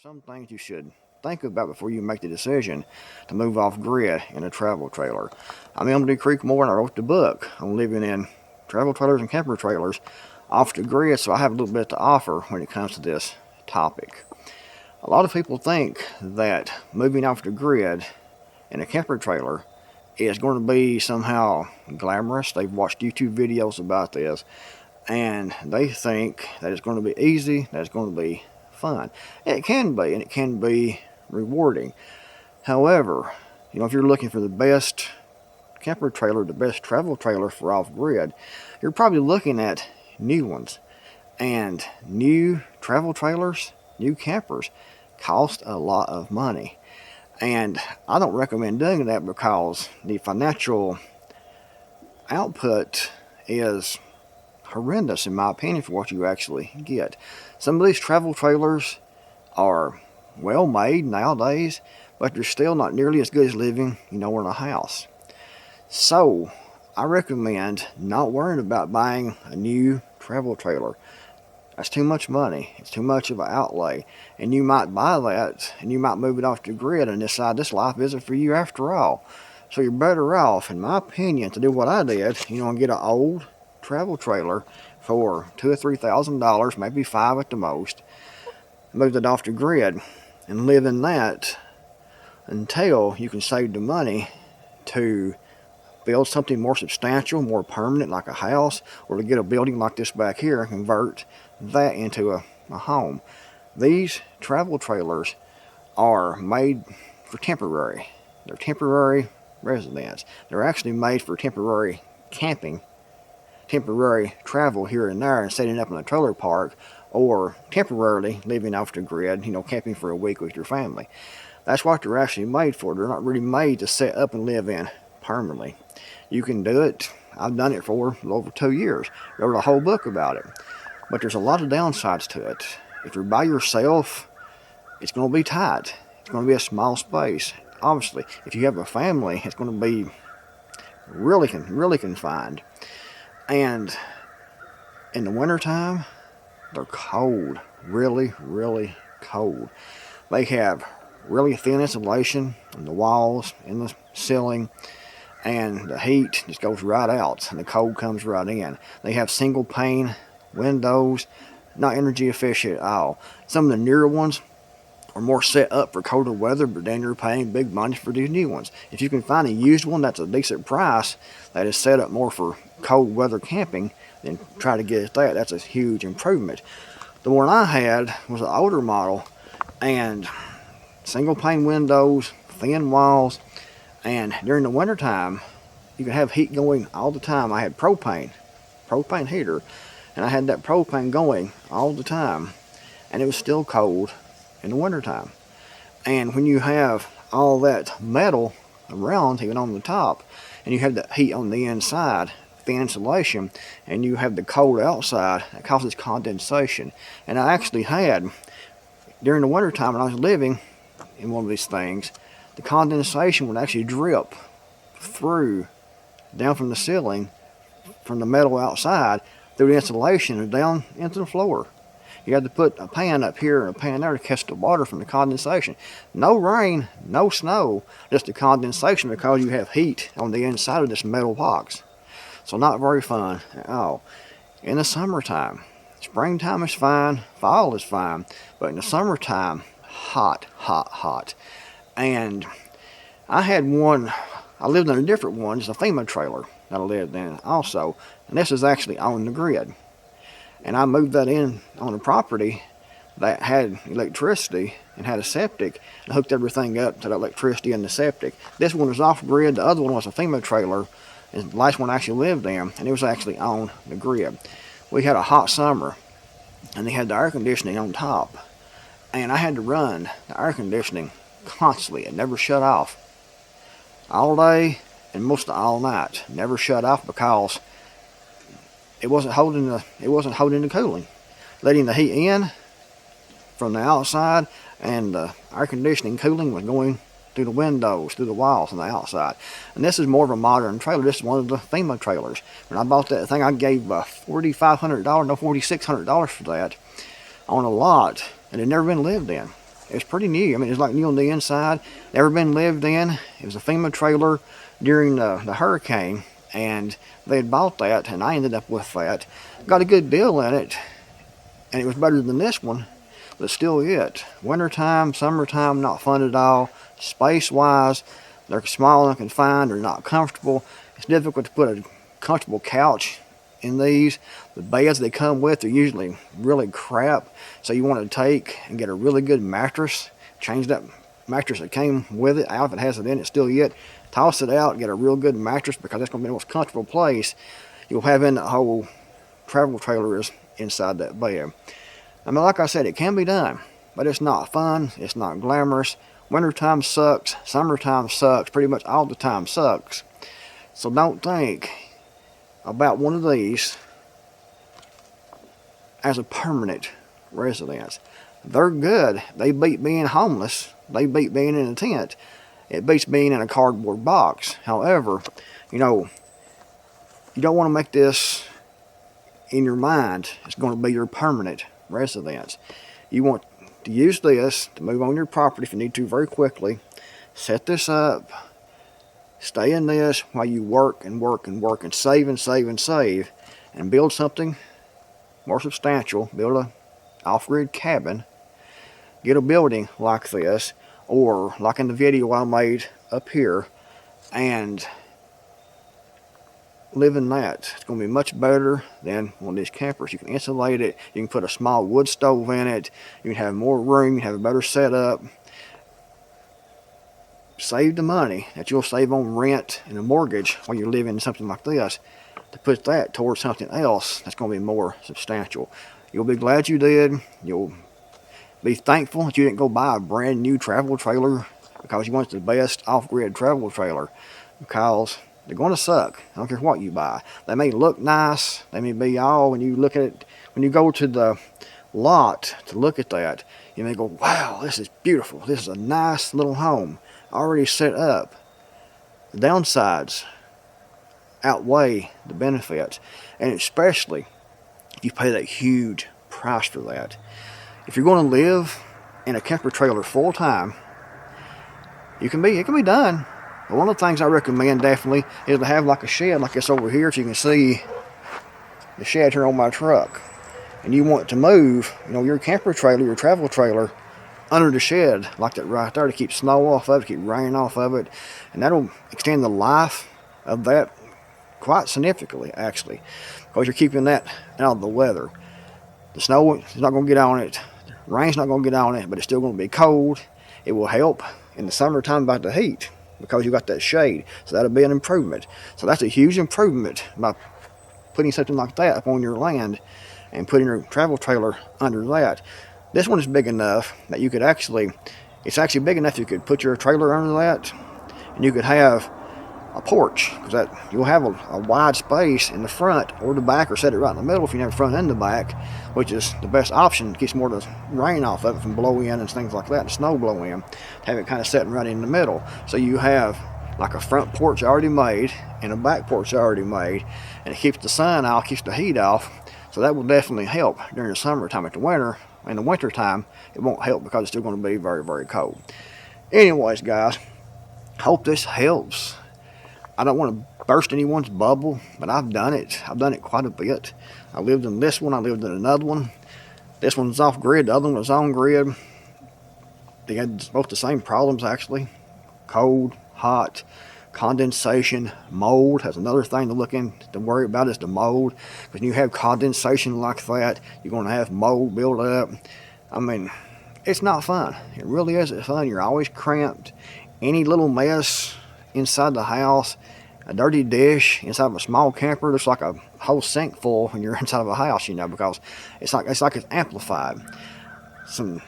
Some things you should think about before you make the decision to move off grid in a travel trailer. I'm Emily Creekmore and I wrote the book on living in travel trailers and camper trailers off the grid, so I have a little bit to offer when it comes to this topic. A lot of people think that moving off the grid in a camper trailer is going to be somehow glamorous. They've watched YouTube videos about this and they think that it's going to be easy, that it's going to be fun. It can be, and it can be rewarding. However, if you're looking for the best camper trailer, the best travel trailer for off-grid, you're probably looking at new ones. And new travel trailers, new campers, cost a lot of money. And I don't recommend doing that because the financial output is horrendous, in my opinion, for what you actually get. Some of these travel trailers are well made nowadays, but they're still not nearly as good as living, in a house. So I recommend not worrying about buying a new travel trailer. That's too much money. It's too much of an outlay. And you might buy that and you might move it off the grid and decide this life isn't for you after all. So you're better off, in my opinion, to do what I did, and get an old travel trailer for $2,000 or $3,000, maybe $5,000 at the most, move it off the grid and live in that until you can save the money to build something more substantial, more permanent, like a house, or to get a building like this back here and convert that into a home. These travel trailers are made for temporary. They're temporary residence. They're actually made for temporary camping, temporary travel here and there and setting up in a trailer park, or temporarily living off the grid, camping for a week with your family. That's what they're actually made for. They're not really made to set up and live in permanently. You can do it. I've done it for over 2 years. Wrote a whole book about it. But there's a lot of downsides to it. If you're by yourself, it's going to be tight. It's going to be a small space. Obviously, if you have a family, it's going to be really confined. And in the wintertime, they're cold, really cold. They have really thin insulation in the walls, in the ceiling, and the heat just goes right out and the cold comes right in. They have single pane windows, not energy efficient at all. Some of the newer ones are more set up for colder weather, but then you're paying big money for these new ones. If you can find a used one that's a decent price that is set up more for cold weather camping, then try to get that. That's a huge improvement. The one I had was an older model, and single pane windows, thin walls, and during the wintertime you can have heat going all the time. I had propane heater, and I had that propane going all the time, and it was still cold in the wintertime. And when you have all that metal around, even on the top, and you have the heat on the inside, thin insulation, and you have the cold outside, that causes condensation. And I actually had, during the wintertime when I was living in one of these things, the condensation would actually drip through, down from the ceiling, from the metal outside, through the insulation and down into the floor. You had to put a pan up here and a pan there to catch the water from the condensation. No rain, no snow, just the condensation because you have heat on the inside of this metal box. So not very fun at all. In the summertime, springtime is fine, fall is fine, but in the summertime, hot. And I had one, I lived in a different one, it's a FEMA trailer that I lived in also, and this is actually on the grid. And I moved that in on a property that had electricity and had a septic, and hooked everything up to the electricity and the septic. This one was off grid, the other one was a FEMA trailer, and the last one I actually lived in, and it was actually on the grid. We had a hot summer, and they had the air conditioning on top, and I had to run the air conditioning constantly. It never shut off. All day and most of all night. Never shut off because it wasn't holding the cooling. Letting the heat in from the outside, and the air conditioning cooling was going through the windows, through the walls on the outside. And this is more of a modern trailer. This is one of the FEMA trailers. When I bought that thing, I gave $4,500, no, $4,600 for that on a lot, and it had never been lived in. It's pretty new. I mean, it's like new on the inside. Never been lived in. It was a FEMA trailer during the hurricane, and they had bought that, and I ended up with that. Got a good deal in it, and it was better than this one, but still it. Wintertime, summertime, not fun at all. Space-wise, they're small and confined. They're not comfortable. It's difficult to put a comfortable couch in these. The beds they come with are usually really crap, so you want to take and get a really good mattress, change that mattress that came with it out if it has it in it still yet, toss it out, get a real good mattress, because that's going to be the most comfortable place you'll have in the whole travel trailer is inside that bed. I mean, like I said, it can be done, but it's not fun, it's not glamorous. Wintertime sucks, summertime sucks, pretty much all the time sucks. So don't think about one of these as a permanent residence. They're good. They beat being homeless. They beat being in a tent. It beats being in a cardboard box. However, you know, you don't want to make this in your mind it's going to be your permanent residence. You want to use this to move on your property if you need to very quickly. Set this up. Stay in this while you work and work and work and save and save and save and build something more substantial. Build a off-grid cabin. Get a building like this, or like in the video I made up here, and live in that. It's going to be much better than one of these campers. You can insulate it. You can put a small wood stove in it. You can have more room. You can have a better setup. Save the money that you'll save on rent and a mortgage while you're living in something like this, to put that towards something else that's going to be more substantial. You'll be glad you did. You'll be thankful that you didn't go buy a brand new travel trailer because you want the best off-grid travel trailer, because they're going to suck. I don't care what you buy. They may look nice. They may be all, when you look at it, when you go to the lot to look at that, you may go, wow, this is beautiful. This is a nice little home already set up. The downsides outweigh the benefits, and especially if you pay that huge price for that. If you're going to live in a camper trailer full time, it can be done. But one of the things I recommend definitely is to have like a shed like this over here, so you can see the shed here on my truck. And you want to move, you know, your camper trailer, your travel trailer, under the shed like that right there, to keep snow off of it, keep rain off of it, and that'll extend the life of that quite significantly, actually, because you're keeping that out of the weather. The snow is not going to get on it, the rain's not going to get on it, but it's still going to be cold. It will help in the summertime about the heat because you got that shade, so that'll be an improvement. So that's a huge improvement by putting something like that up on your land and putting your travel trailer under that. This one is big enough that you could actually, it's actually big enough you could put your trailer under that, and you could have a porch, because that you'll have a wide space in the front or the back, or set it right in the middle if you have front and the back, which is the best option. It keeps more of the rain off of it from blow in and things like that, and snow blow in. Have it kind of sitting right in the middle, so you have like a front porch already made and a back porch already made, and it keeps the sun out, keeps the heat off. So that will definitely help during the summertime. At the winter, in the winter time, it won't help because it's still going to be very, very cold. Anyways, guys, hope this helps. I don't want to burst anyone's bubble, but I've done it. I've done it quite a bit. I lived in this one. I lived in another one. This one's off grid. The other one was on grid. They had both the same problems, actually. Cold, hot, condensation, mold. That's another thing to look in to worry about, is the mold. Because when you have condensation like that, you're going to have mold build up. I mean, it's not fun. It really isn't fun. You're always cramped. Any little mess inside the house, a dirty dish inside of a small camper, looks like a whole sink full when you're inside of a house, you know, because it's like it's amplified. Some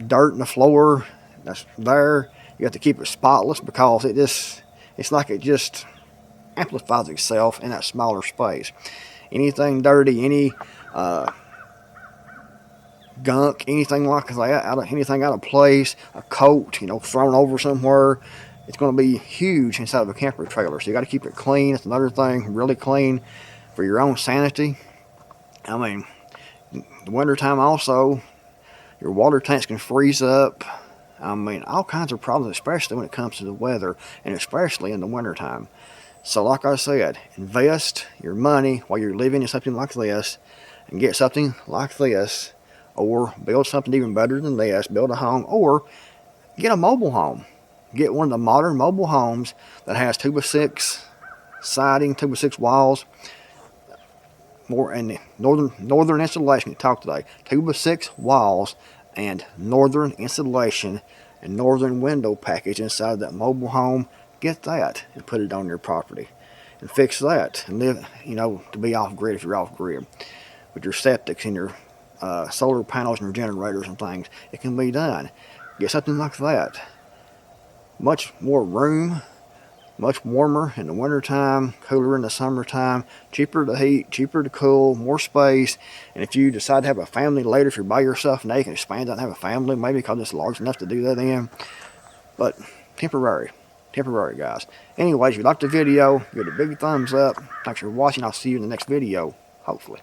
dirt in the floor that's there, you have to keep it spotless because it's like it just amplifies itself in that smaller space. Anything dirty, any gunk, anything like that, anything out of place, a coat, you know, thrown over somewhere, it's going to be huge inside of a camper trailer. So you got to keep it clean. That's another thing, really clean for your own sanity. I mean, the wintertime also, your water tanks can freeze up. I mean, all kinds of problems, especially when it comes to the weather, and especially in the wintertime. So like I said, invest your money while you're living in something like this, and get something like this, or build something even better than this, build a home, or get a mobile home. Get one of the modern mobile homes that has 2x6 siding, 2x6 walls, more and northern insulation. We talked today, 2x6 walls and northern insulation and northern window package inside that mobile home. Get that and put it on your property and fix that and live, to be off grid if you're off grid with your septics and your solar panels and your generators and things. It can be done. Get something like that. Much more room, much warmer in the wintertime, cooler in the summertime, cheaper to heat, cheaper to cool, more space. And if you decide to have a family later, if you're by yourself now, you can expand that and have a family, maybe because it's large enough to do that in. But temporary, guys. Anyways, if you liked the video, give it a big thumbs up. Thanks for watching. I'll see you in the next video, hopefully.